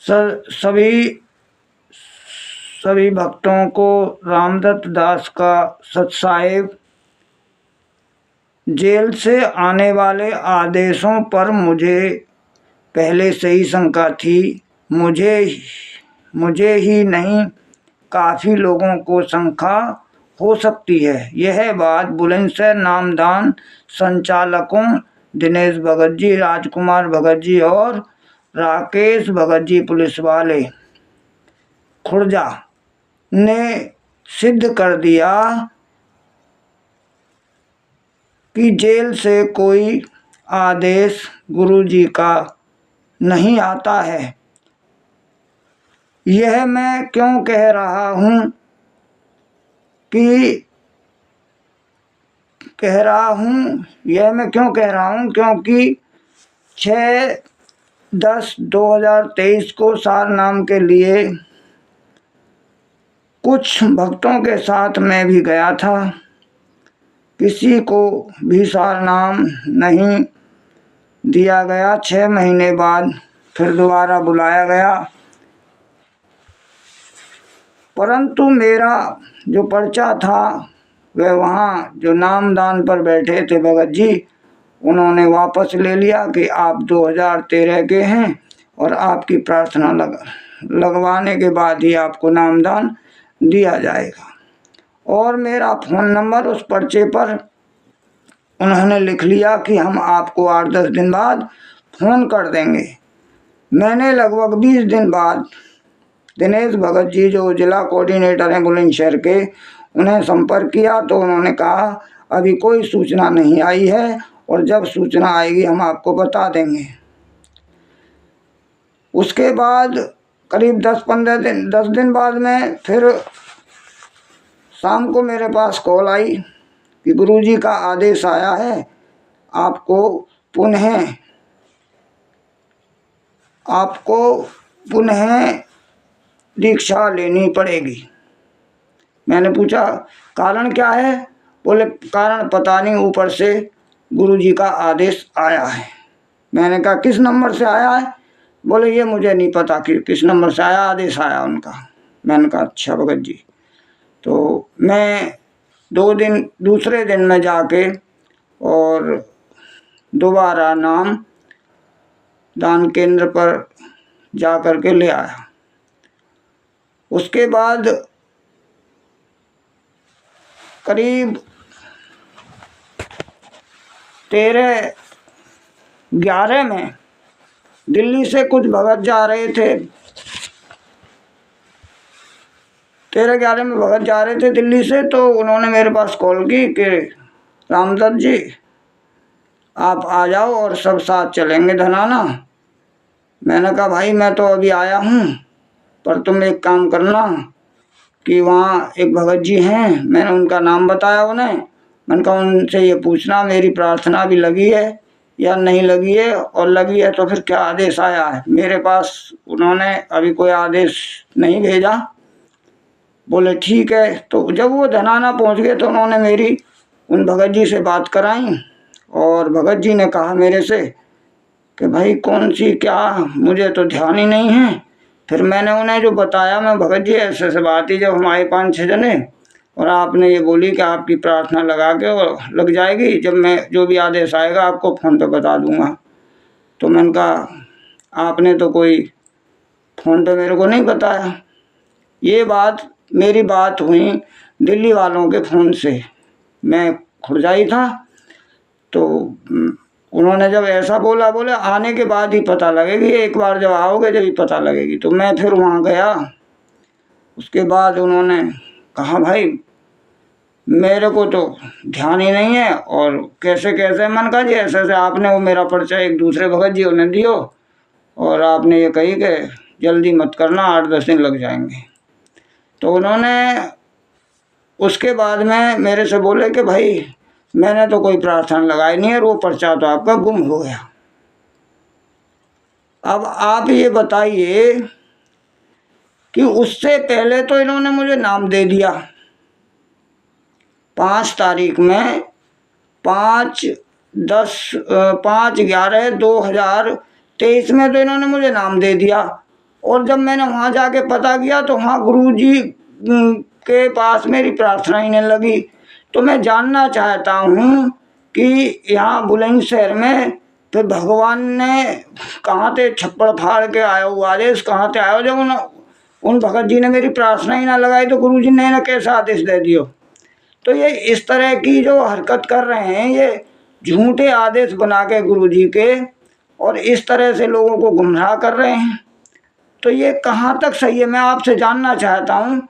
सभी भक्तों को रामदत्त दास का सतसाहिब जेल से आने वाले आदेशों पर मुझे पहले से ही शंका थी। मुझे ही नहीं, काफ़ी लोगों को शंका हो सकती है। यह बात बुलंदशहर नामदान संचालकों दिनेश भगत जी, राजकुमार भगत जी और राकेश भगत जी पुलिस वाले खुर्जा ने सिद्ध कर दिया कि जेल से कोई आदेश गुरुजी का नहीं आता है। यह मैं क्यों कह रहा हूँ क्योंकि 6/10/2023 को सारनाम के लिए कुछ भक्तों के साथ मैं भी गया था। किसी को भी सारनाम नहीं दिया गया। 6 महीने बाद फिर दोबारा बुलाया गया, परंतु मेरा जो पर्चा था वह वहाँ जो नामदान पर बैठे थे भगत जी, उन्होंने वापस ले लिया कि आप 2013 के हैं और आपकी प्रार्थना लगवाने के बाद ही आपको नामदान दिया जाएगा। और मेरा फ़ोन नंबर उस पर्चे पर उन्होंने लिख लिया कि हम आपको 8-10 दिन बाद फ़ोन कर देंगे। मैंने लगभग 20 दिन बाद दिनेश भगत जी जो जिला कोऑर्डिनेटर हैं बुलंदशहर के, उन्हें संपर्क किया तो उन्होंने कहा अभी कोई सूचना नहीं आई है और जब सूचना आएगी हम आपको बता देंगे। उसके बाद करीब 10 दिन बाद में फिर शाम को मेरे पास कॉल आई कि गुरुजी का आदेश आया है, आपको पुनः दीक्षा लेनी पड़ेगी। मैंने पूछा कारण क्या है? बोले कारण पता नहीं, ऊपर से गुरुजी का आदेश आया है। मैंने कहा किस नंबर से आया है? बोले ये मुझे नहीं पता कि किस नंबर से आया, आदेश आया उनका। मैंने कहा अच्छा भगत जी। तो मैं दूसरे दिन में जाके और दोबारा नाम दान केंद्र पर जा कर के ले आया। उसके बाद करीब 13/11 में दिल्ली से कुछ भगत जा रहे थे। 13/11 में भगत जा रहे थे दिल्ली से, तो उन्होंने मेरे पास कॉल की कि रामदत्त जी आप आ जाओ और सब साथ चलेंगे धनाना। मैंने कहा भाई मैं तो अभी आया हूँ, पर तुम एक काम करना कि वहाँ एक भगत जी हैं, मैंने उनका नाम बताया उन्हें। मैंने कहा उनसे ये पूछना मेरी प्रार्थना भी लगी है या नहीं लगी है, और लगी है तो फिर क्या आदेश आया है। मेरे पास उन्होंने अभी कोई आदेश नहीं भेजा। बोले ठीक है। तो जब वो धनाना पहुँच गए तो उन्होंने मेरी उन भगत जी से बात कराई और भगत जी ने कहा मेरे से कि भाई कौन सी क्या, मुझे तो ध्यान ही नहीं है। फिर मैंने उन्हें जो बताया, मैं भगत जी ऐसे बात ही जब हमारे 5-6 जने और आपने ये बोली कि आपकी प्रार्थना लगा के और लग जाएगी, जब मैं जो भी आदेश आएगा आपको फ़ोन पे बता दूंगा। तो मैंने कहा आपने तो कोई फ़ोन पे मेरे को नहीं बताया। ये मेरी बात हुई दिल्ली वालों के फ़ोन से। मैं खुरजाई था, तो उन्होंने जब ऐसा बोला, बोले आने के बाद ही पता लगेगी, एक बार जब आओगे जब ही पता लगेगी। तो मैं फिर वहाँ गया। उसके बाद उन्होंने कहा भाई मेरे को तो ध्यान ही नहीं है और कैसे कैसे। मैंने कहा जी ऐसे ऐसे आपने वो मेरा पर्चा एक दूसरे भगत जी उन्हें दियो और आपने ये कही कि जल्दी मत करना, 8-10 दिन लग जाएंगे। तो उन्होंने उसके बाद में मेरे से बोले कि भाई मैंने तो कोई प्रार्थना लगाई नहीं है, वो पर्चा तो आपका गुम हो गया। अब आप ये बताइए कि उससे पहले तो इन्होंने मुझे नाम दे दिया। 5 तारीख में 5/11/2023 में तो इन्होंने मुझे नाम दे दिया। और जब मैंने वहाँ जाके पता किया तो वहाँ गुरुजी के पास मेरी प्रार्थना ही नहीं लगी। तो मैं जानना चाहता हूँ कि यहाँ बुलंदशहर में फिर भगवान ने कहाँ से छप्पड़ फाड़ के आया हुआ आदेश कहाँ से आया, जब उन भगत जी ने मेरी प्रार्थना ही ना लगाई तो गुरुजी ने ना कैसा आदेश दे दियो। तो ये इस तरह की जो हरकत कर रहे हैं, ये झूठे आदेश बना के गुरुजी के, और इस तरह से लोगों को गुमराह कर रहे हैं। तो ये कहाँ तक सही है? मैं आपसे जानना चाहता हूँ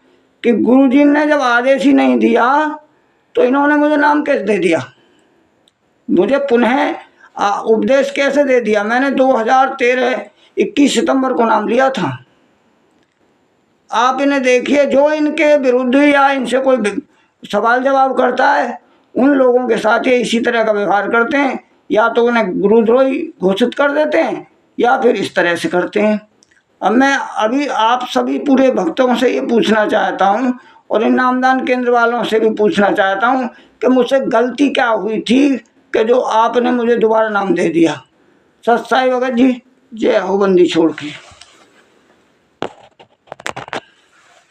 कि गुरुजी ने जब आदेश ही नहीं दिया तो इन्होंने मुझे नाम कैसे दे दिया, मुझे पुनः उपदेश कैसे दे दिया? मैंने 2013 21 सितंबर को नाम लिया था। आप इन्हें देखिए, जो इनके विरुद्ध या इनसे कोई सवाल जवाब करता है उन लोगों के साथ ये इसी तरह का व्यवहार करते हैं, या तो उन्हें गुरुद्रोही घोषित कर देते हैं या फिर इस तरह से करते हैं। अब मैं अभी आप सभी पूरे भक्तों से ये पूछना चाहता हूँ और इन नामदान केंद्र वालों से भी पूछना चाहता हूँ कि मुझसे गलती क्या हुई थी कि जो आपने मुझे दोबारा नाम दे दिया। सत साई भगत जी, जय हो बंदी छोड़ के।